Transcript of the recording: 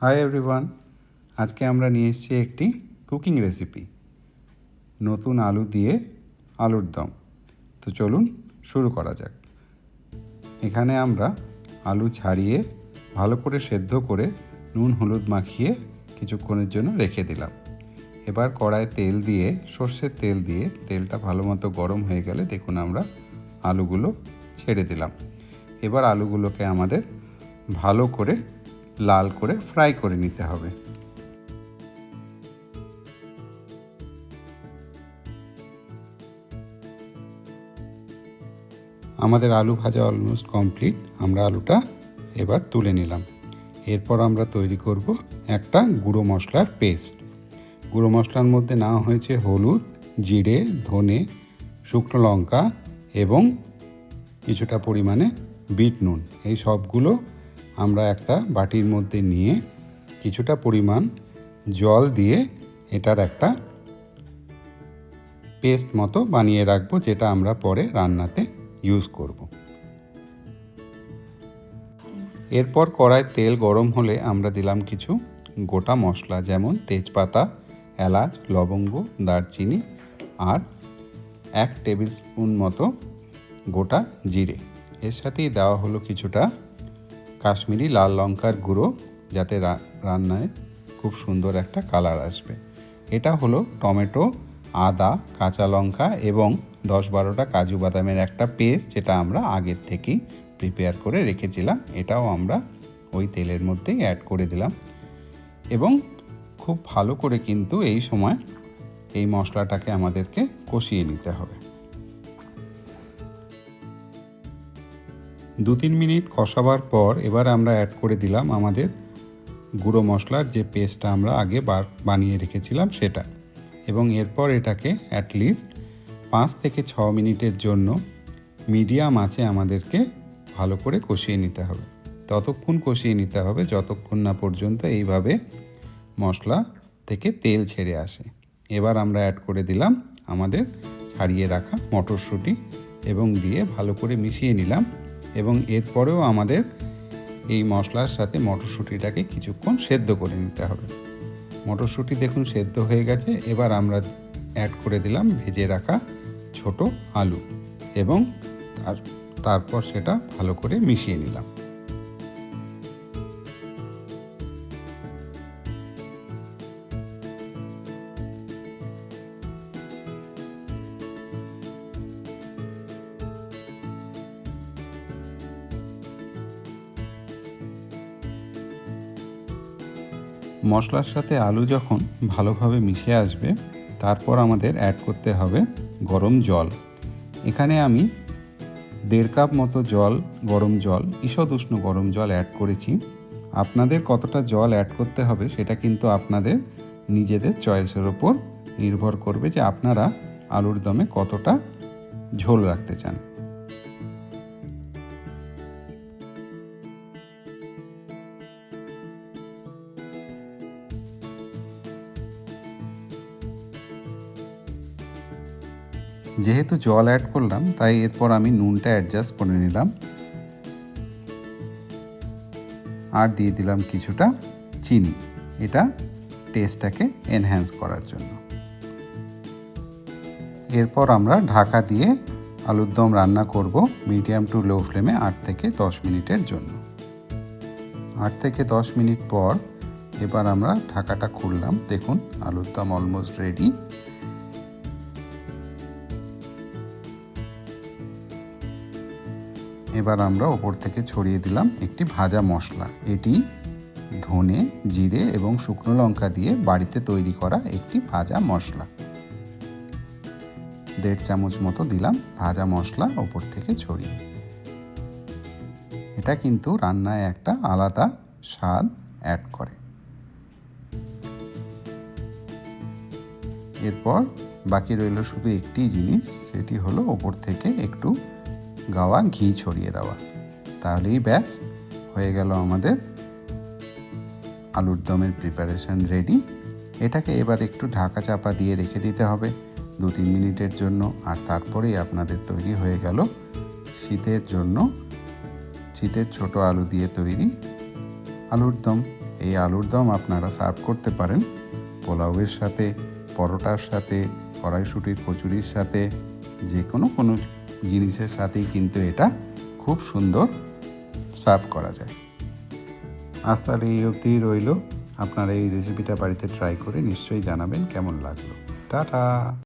Hi everyone, আজকে আমরা নিয়ে এসেছি একটি কুকিং রেসিপি, নতুন আলু দিয়ে আলুর দম। তো চলুন শুরু করা যাক। এখানে আমরা আলু ছাড়িয়ে ভালো করে সেদ্ধ করে নুন হলুদ মাখিয়ে কিছুক্ষণের জন্য রেখে দিলাম। এবার কড়ায় তেল দিয়ে, সর্ষের তেল দিয়ে, তেলটা ভালো মতো গরম হয়ে গেলে দেখুন আমরা আলুগুলো ছেড়ে দিলাম। এবার আলুগুলোকে আমাদের ভালো করে লাল করে ফ্রাই করে নিতে হবে। আমাদের আলু ভাজা অলমোস্ট কমপ্লিট। আমরা আলুটা এবার তুলে নিলাম। এরপর আমরা তৈরি করব একটা গুঁড়ো মশলার পেস্ট। গুঁড়ো মশলার মধ্যে নেওয়া হয়েছে হলুদ, জিরে, ধনে, শুকনো লঙ্কা এবং কিছুটা পরিমাণে বিট নুন। এই সবগুলো আমরা একটা বাটির মধ্যে নিয়ে কিছুটা পরিমাণ জল দিয়ে এটার একটা পেস্ট মতো বানিয়ে রাখবো, যেটা আমরা পরে রান্নাতে ইউজ করব। এরপর কড়ায় তেল গরম হলে আমরা দিলাম কিছু গোটা মশলা, যেমন তেজপাতা, এলাচ, লবঙ্গ, দারচিনি আর 1 টেবিল স্পুন মতো গোটা জিরে। এর সাথেই দেওয়া হলো কিছুটা কাশ্মীরি লাল লঙ্কার গুঁড়ো, যাতে রান্নায় খুব সুন্দর একটা কালার আসবে। এটা হলো টমেটো, আদা, কাঁচা লঙ্কা এবং 10-12টা কাজু বাদামের একটা পেস্ট, যেটা আমরা আগের থেকেই প্রিপেয়ার করে রেখেছিলাম। এটাও আমরা ওই তেলের মধ্যেই অ্যাড করে দিলাম এবং খুব ভালো করে কিন্তু এই সময় এই মশলাটাকে আমাদেরকে কষিয়ে নিতে হবে। 2-3 মিনিট কষাবার পর এবার আমরা অ্যাড করে দিলাম আমাদের গুঁড়ো মশলার যে পেস্টটা আমরা আগে বানিয়ে রেখেছিলাম সেটা, এবং এরপর এটাকে অ্যাটলিস্ট 5 থেকে 6 মিনিটের জন্য মিডিয়াম আঁচে আমাদেরকে ভালো করে কষিয়ে নিতে হবে। ততক্ষণ কষিয়ে নিতে হবে যতক্ষণ না পর্যন্ত এইভাবে মশলা থেকে তেল ছেড়ে আসে। এবার আমরা অ্যাড করে দিলাম আমাদের ছাড়িয়ে রাখা মটরশুঁটি এবং দিয়ে ভালো করে মিশিয়ে নিলাম। এবং এরপরেও আমাদের এই মশলার সাথে মটরশুঁটিটাকে কিছুক্ষণ সেদ্ধ করে নিতে হবে। মটরশুঁটি দেখুন সেদ্ধ হয়ে গেছে। এবার আমরা অ্যাড করে দিলাম ভেজে রাখা ছোট আলু এবং তারপর সেটা ভালো করে মিশিয়ে নিলাম। মশলার সাথে আলু যখন ভালোভাবে মিশে আসবে, তারপর আমাদের অ্যাড করতে হবে গরম জল। এখানে আমি 1.5 কাপ মতো গরম জল, ঈষৎ উষ্ণ গরম জল অ্যাড করেছি। আপনাদের কতটা জল অ্যাড করতে হবে সেটা কিন্তু আপনাদের নিজেদের চয়েসের ওপর নির্ভর করবে, যে আপনারা আলুর দমে কতটা ঝোল রাখতে চান। যেহেতু জল অ্যাড করলাম, তাই এরপর আমি নুনটা অ্যাডজাস্ট করে নিলাম আর দিয়ে দিলাম কিছুটা চিনি, এটা টেস্টটাকে এনহ্যান্স করার জন্য। এরপর আমরা ঢাকা দিয়ে আলুর দম রান্না করব মিডিয়াম টু লো ফ্লেমে 8 থেকে 10 মিনিটের জন্য। 8 থেকে 10 মিনিট পর এবার আমরা ঢাকাটা খুললাম। দেখুন আলুর দম অলমোস্ট রেডি। এবার আমরা ওপর থেকে ছড়িয়ে দিলাম একটি ভাজা মশলা। এটি ধনে, জিরে এবং শুকনো লঙ্কা দিয়ে বাড়িতে তৈরি করা একটি ভাজা মশলা। 1.5 চামচ মতো দিলাম ভাজা মশলা ওপর থেকে ছড়িয়ে। এটা কিন্তু রান্নায় একটা আলাদা স্বাদ অ্যাড করে। এরপর বাকি রইল শুধু একটি জিনিস, সেটি হলো ওপর থেকে একটু গাওয়া ঘি ছড়িয়ে দেওয়া। তাহলেই ব্যাস হয়ে গেল আমাদের আলুর দমের প্রিপারেশন রেডি। এটাকে এবার একটু ঢাকা চাপা দিয়ে রেখে দিতে হবে 2-3 মিনিটের জন্য, আর তারপরেই আপনাদের তৈরি হয়ে গেল শীতের জন্য শীতের ছোট আলু দিয়ে তৈরি আলুর দম। এই আলুর দম আপনারা সার্ভ করতে পারেন পোলাওয়ের সাথে, পরোটার সাথে, কড়াইশুঁটির কচুরির সাথে, যে কোনো জিনিসের সাথেই কিন্তু এটা খুব সুন্দর সার্ভ করা যায়। আজ তাহলে এই অবধি রইল। আপনারা এই রেসিপিটা বাড়িতে ট্রাই করে নিশ্চয়ই জানাবেন কেমন লাগলো। টাটা।